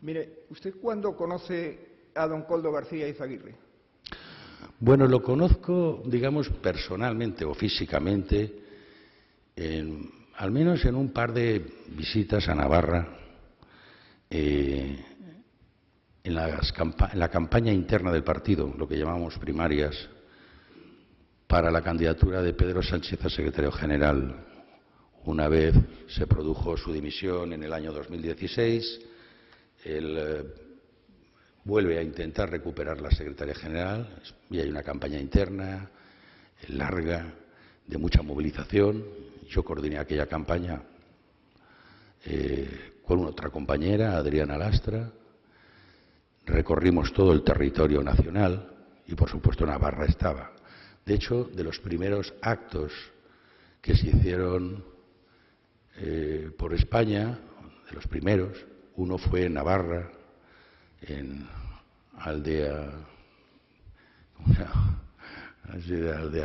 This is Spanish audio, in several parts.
Mire, ¿usted cuándo conoce a don Koldo García Izaguirre? Bueno, lo conozco, digamos, personalmente o físicamente, al menos en un par de visitas a Navarra, en la campaña interna del partido, lo que llamamos primarias, para la candidatura de Pedro Sánchez a secretario general. Una vez se produjo su dimisión en el año 2016, él vuelve a intentar recuperar la secretaría general y hay una campaña interna larga, de mucha movilización. Yo coordiné aquella campaña con otra compañera, Adriana Lastra. Recorrimos todo el territorio nacional y, por supuesto, Navarra estaba. De hecho, de los primeros actos que se hicieron por España, de los primeros, uno fue en Navarra, en Aldea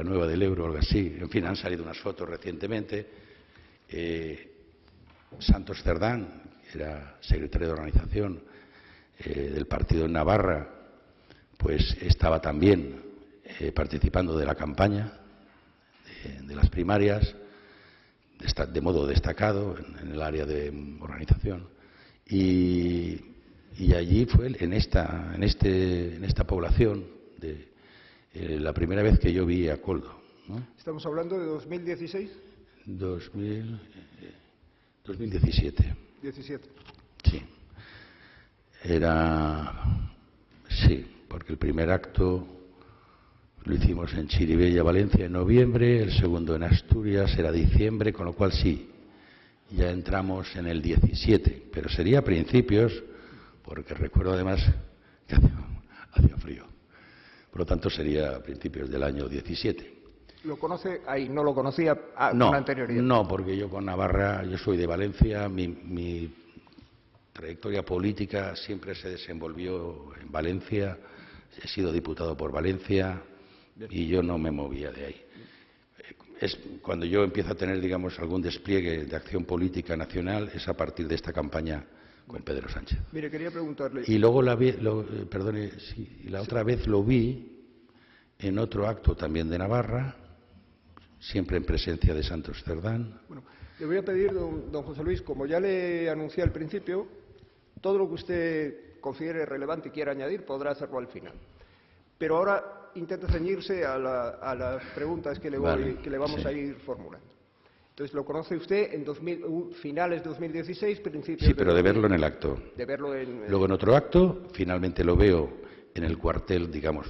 Nueva del Ebro, algo así. En fin, han salido unas fotos recientemente. Santos Cerdán, que era secretario de organización del partido en Navarra, pues estaba también participando de la campaña de las primarias de modo destacado en el área de organización y allí fue en esta población la primera vez que yo vi a Koldo, ¿no? ¿Estamos hablando de 2016? 2017. 17. Sí. Sí, porque el primer acto lo hicimos en Chirivella, Valencia, en noviembre, el segundo en Asturias era diciembre, con lo cual sí, ya entramos en el 17, pero sería a principios, porque recuerdo además que hacía frío. Por lo tanto, sería a principios del año 17. ¿Lo conoce ahí? ¿No lo conocía con anterioridad? No, porque yo con Navarra, yo soy de Valencia, mi trayectoria política siempre se desenvolvió en Valencia, he sido diputado por Valencia y yo no me movía de ahí. Es cuando yo empiezo a tener, digamos, algún despliegue de acción política nacional, es a partir de esta campaña con Pedro Sánchez. Mire, quería preguntarle... Y luego, la otra vez lo vi en otro acto también de Navarra, siempre en presencia de Santos Cerdán. Bueno, le voy a pedir, don José Luis, como ya le anuncié al principio, todo lo que usted considere relevante y quiera añadir podrá hacerlo al final. Pero ahora intente ceñirse a las preguntas que le vamos a ir formulando. Entonces, ¿lo conoce usted en finales de 2016, principios Sí, pero de verlo en el acto. De verlo en... Luego en otro acto, finalmente lo veo en el cuartel, digamos,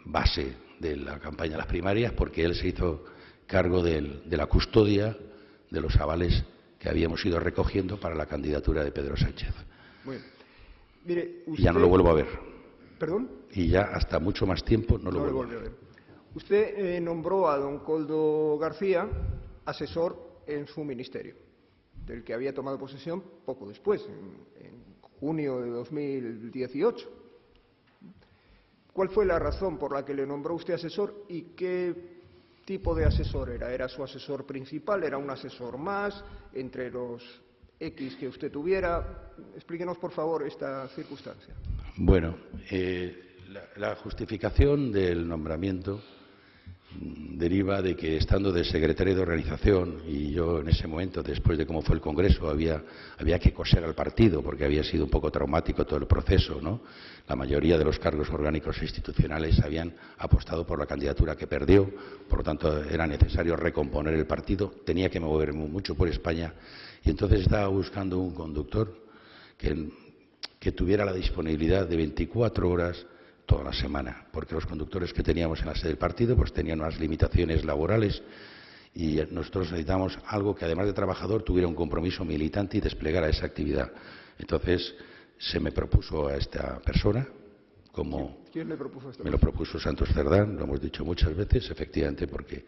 base de la campaña de las primarias, porque él se hizo cargo de la custodia de los avales que habíamos ido recogiendo para la candidatura de Pedro Sánchez. Muy bien. Mire, usted... Y ya no lo vuelvo a ver. ¿Perdón? Y ya hasta mucho más tiempo no lo vuelvo a ver. Usted nombró a don Koldo García asesor en su ministerio, del que había tomado posesión poco después, en junio de 2018. ¿Cuál fue la razón por la que le nombró usted asesor y qué tipo de asesor era? ¿Era su asesor principal? ¿Era un asesor más entre los X que usted tuviera? Explíquenos, por favor, esta circunstancia. Bueno, la justificación del nombramiento deriva de que, estando de secretario de organización, y yo en ese momento, después de cómo fue el Congreso, había que coser al partido, porque había sido un poco traumático todo el proceso, ¿no? La mayoría de los cargos orgánicos institucionales habían apostado por la candidatura que perdió, por lo tanto era necesario recomponer el partido, tenía que moverme mucho por España, y entonces estaba buscando un conductor que tuviera la disponibilidad de 24 horas toda la semana, porque los conductores que teníamos en la sede del partido pues tenían unas limitaciones laborales y nosotros necesitamos algo que, además de trabajador, tuviera un compromiso militante y desplegara esa actividad. Entonces se me propuso a esta persona, como ¿Quién le propuso esta persona? Me lo propuso Santos Cerdán, lo hemos dicho muchas veces, efectivamente, porque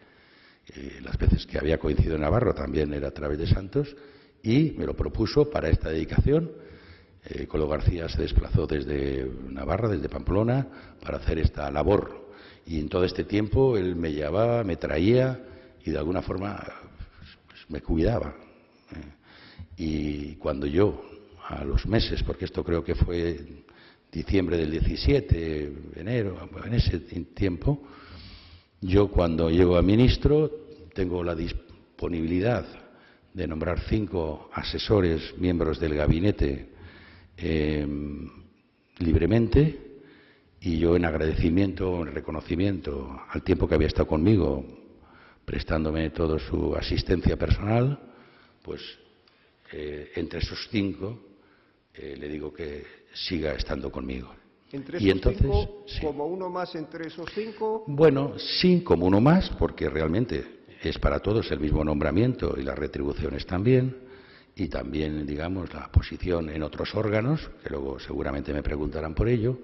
las veces que había coincidido en Navarro también era a través de Santos, y me lo propuso para esta dedicación. Koldo García se desplazó desde Navarra, desde Pamplona, para hacer esta labor. Y en todo este tiempo él me llevaba, me traía y de alguna forma pues, me cuidaba. Y cuando yo a los meses, porque esto creo que fue diciembre del 17, enero, en ese tiempo, yo cuando llego a ministro tengo la disponibilidad de nombrar 5 asesores, miembros del gabinete, libremente, y yo en agradecimiento, en reconocimiento al tiempo que había estado conmigo, prestándome toda su asistencia personal, pues entre esos 5 le digo que siga estando conmigo. ¿Entre esos entonces, 5, sí, como uno más entre esos 5? Bueno, sí, como uno más, porque realmente es para todos el mismo nombramiento y las retribuciones también, y también, digamos, la posición en otros órganos, que luego seguramente me preguntarán por ello,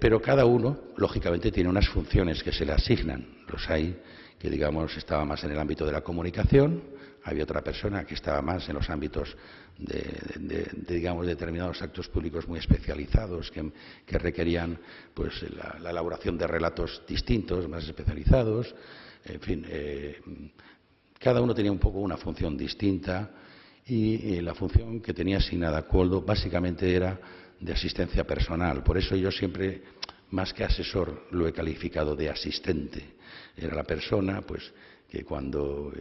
pero cada uno, lógicamente, tiene unas funciones que se le asignan. Los hay que, digamos, estaba más en el ámbito de la comunicación, había otra persona que estaba más en los ámbitos de digamos, determinados actos públicos muy especializados que requerían pues la elaboración de relatos distintos, más especializados. En fin, cada uno tenía un poco una función distinta y la función que tenía asignada Koldo básicamente era de asistencia personal. Por eso yo siempre, más que asesor, lo he calificado de asistente. Era la persona, pues, que cuando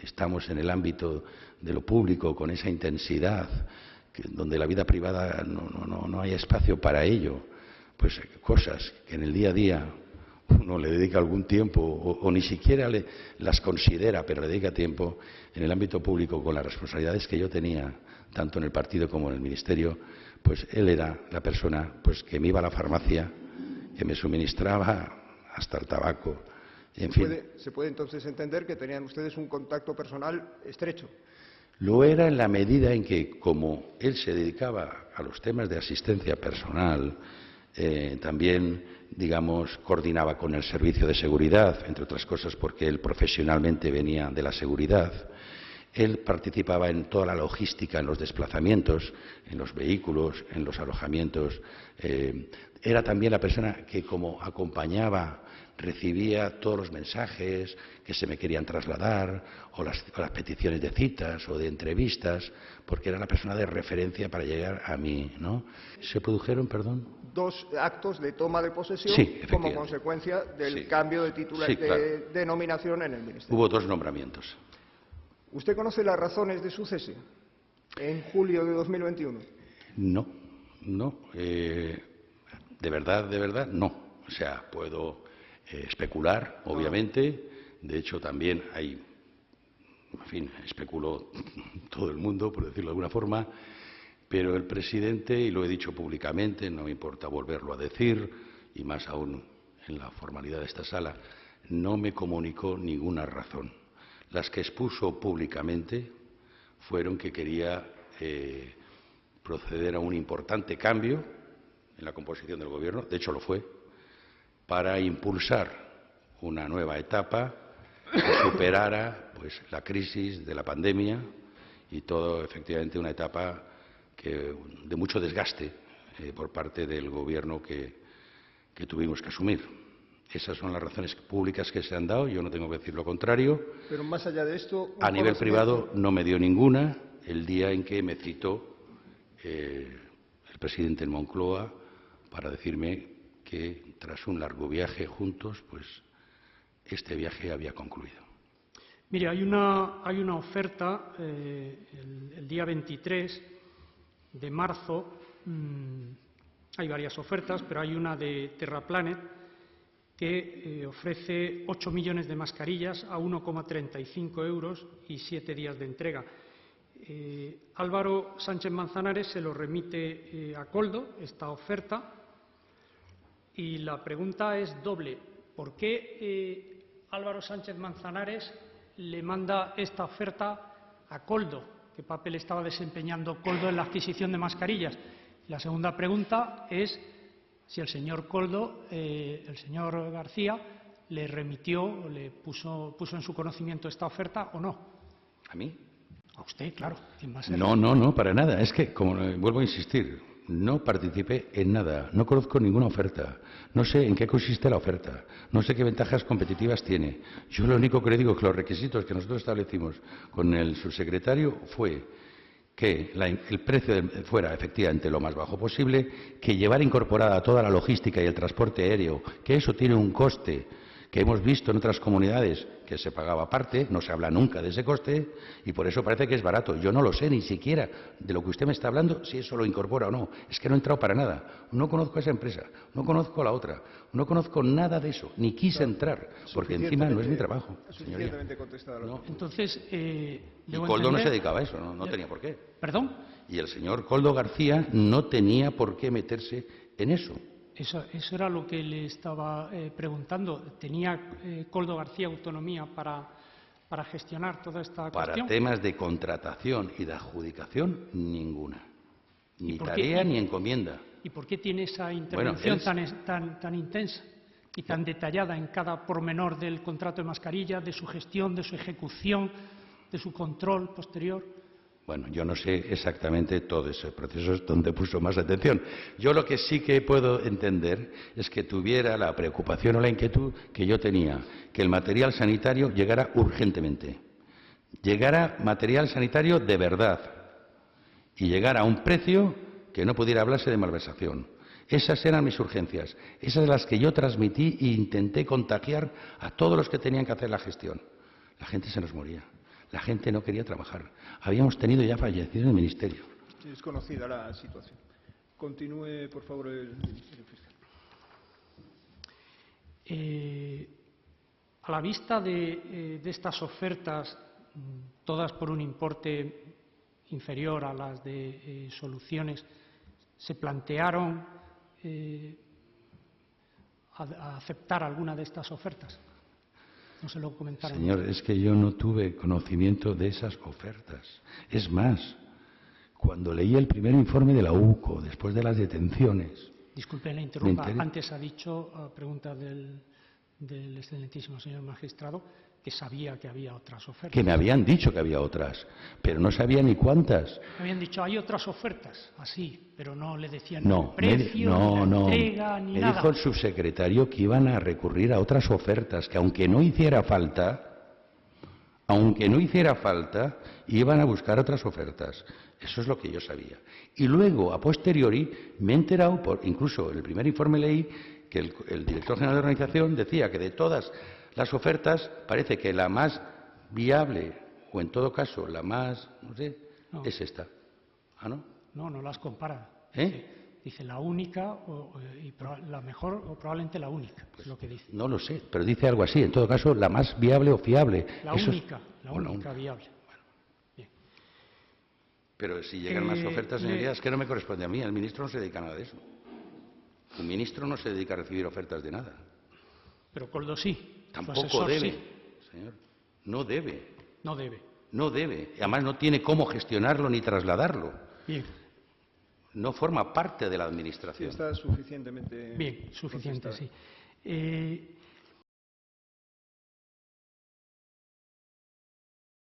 estamos en el ámbito de lo público con esa intensidad, donde la vida privada no hay espacio para ello, pues cosas que en el día a día uno le dedica algún tiempo o ni siquiera las considera, pero le dedica tiempo, en el ámbito público con las responsabilidades que yo tenía, tanto en el partido como en el ministerio, pues él era la persona pues que me iba a la farmacia, que me suministraba hasta el tabaco. En fin. ¿Se puede entonces entender que tenían ustedes un contacto personal estrecho? Lo era en la medida en que, como él se dedicaba a los temas de asistencia personal, también, digamos, coordinaba con el servicio de seguridad, entre otras cosas porque él profesionalmente venía de la seguridad. Él participaba en toda la logística, en los desplazamientos, en los vehículos, en los alojamientos. Era también la persona que, como acompañaba, recibía todos los mensajes que se me querían trasladar, o las peticiones de citas o de entrevistas, porque era la persona de referencia para llegar a mí, ¿no? ¿Se produjeron, perdón? 2 actos de toma de posesión, sí, como consecuencia del cambio de claro, denominación en el Ministerio. Hubo 2 nombramientos. ¿Usted conoce las razones de su cese en julio de 2021? No. De verdad, no. O sea, puedo especular, obviamente. De hecho, también hay, en fin, especuló todo el mundo, por decirlo de alguna forma, pero el presidente, y lo he dicho públicamente, no me importa volverlo a decir, y más aún en la formalidad de esta sala, no me comunicó ninguna razón. Las que expuso públicamente fueron que quería proceder a un importante cambio en la composición del Gobierno, de hecho lo fue, para impulsar una nueva etapa que superara pues, la crisis de la pandemia y todo, efectivamente, una etapa de mucho desgaste por parte del Gobierno que tuvimos que asumir. Esas son las razones públicas que se han dado, yo no tengo que decir lo contrario. Pero más allá de esto... A nivel privado no me dio ninguna el día en que me citó el presidente en Moncloa para decirme que tras un largo viaje juntos, pues este viaje había concluido. Mire, hay una oferta el día 23 de marzo. Hay varias ofertas, pero hay una de Terraplanet que ofrece 8 millones de mascarillas a 1,35 euros y 7 días de entrega. Álvaro Sánchez Manzanares se lo remite a Koldo, esta oferta, y la pregunta es doble. ¿Por qué Álvaro Sánchez Manzanares le manda esta oferta a Koldo? ¿Qué papel estaba desempeñando Koldo en la adquisición de mascarillas? La segunda pregunta es si el señor Koldo, el señor García, le remitió o le puso en su conocimiento esta oferta o no. ¿A mí? A usted, claro. ¿Quién va a ser? No, para nada. Es que, como vuelvo a insistir, no participé en nada, no conozco ninguna oferta, no sé en qué consiste la oferta, no sé qué ventajas competitivas tiene. Yo lo único que le digo es que los requisitos que nosotros establecimos con el subsecretario fue que el precio fuera efectivamente lo más bajo posible, que llevara incorporada toda la logística y el transporte aéreo, que eso tiene un coste que hemos visto en otras comunidades que se pagaba aparte, no se habla nunca de ese coste, y por eso parece que es barato. Yo no lo sé ni siquiera de lo que usted me está hablando, si eso lo incorpora o no. Es que no he entrado para nada. No conozco a esa empresa, no conozco a la otra, no conozco nada de eso, ni quise entrar, porque encima no es mi trabajo, señoría. No. Entonces, Y Koldo no se dedicaba a eso, no tenía por qué. ¿Perdón? Y el señor Koldo García no tenía por qué meterse en eso. Eso era lo que le estaba preguntando. ¿Tenía Koldo García autonomía para gestionar toda esta cuestión? Para temas de contratación y de adjudicación, ninguna. Ni tarea ni encomienda. ¿Y por qué tiene esa intervención tan intensa y tan detallada en cada pormenor del contrato de mascarilla, de su gestión, de su ejecución, de su control posterior? Bueno, yo no sé exactamente todo ese proceso donde puso más atención. Yo lo que sí que puedo entender es que tuviera la preocupación o la inquietud que yo tenía, que el material sanitario llegara urgentemente, llegara material sanitario de verdad y llegara a un precio que no pudiera hablarse de malversación. Esas eran mis urgencias, esas las que yo transmití e intenté contagiar a todos los que tenían que hacer la gestión. La gente se nos moría. La gente no quería trabajar. Habíamos tenido ya fallecidos en el Ministerio. Es conocida la situación. Continúe, por favor, el fiscal. A la vista de estas ofertas, todas por un importe inferior a las de Soluciones, ¿se plantearon a aceptar alguna de estas ofertas? No se lo comentaron. Señor, es que yo no tuve conocimiento de esas ofertas. Es más, cuando leí el primer informe de la UCO, después de las detenciones... Disculpe, le interrumpa. Antes ha dicho, a pregunta del excelentísimo señor magistrado, que sabía que había otras ofertas. Que me habían dicho que había otras, pero no sabía ni cuántas. Me habían dicho, hay otras ofertas, así, pero no le decían ni el precio, ni la entrega, ni nada. Me dijo el subsecretario que iban a recurrir a otras ofertas, que aunque no hiciera falta, iban a buscar otras ofertas. Eso es lo que yo sabía. Y luego, a posteriori, me he enterado, incluso en el primer informe leí, que el director general de organización decía que de todas las ofertas parece que la más viable, o en todo caso la más, es esta. ¿Ah, no? No las compara. Dice la única, la mejor, o probablemente la única, pues es lo que dice. No lo sé, pero dice algo así. En todo caso, la más viable o fiable. La única viable. Bueno. Bien. Pero si llegan más ofertas, señorías, es que no me corresponde a mí. El ministro no se dedica a nada de eso. El ministro no se dedica a recibir ofertas de nada. Pero Koldo sí. Tampoco debe, sí. Señor. No debe. No debe. No debe. Además, no tiene cómo gestionarlo ni trasladarlo. Bien. No forma parte de la administración. Sí, está suficientemente... Bien, suficiente, sí.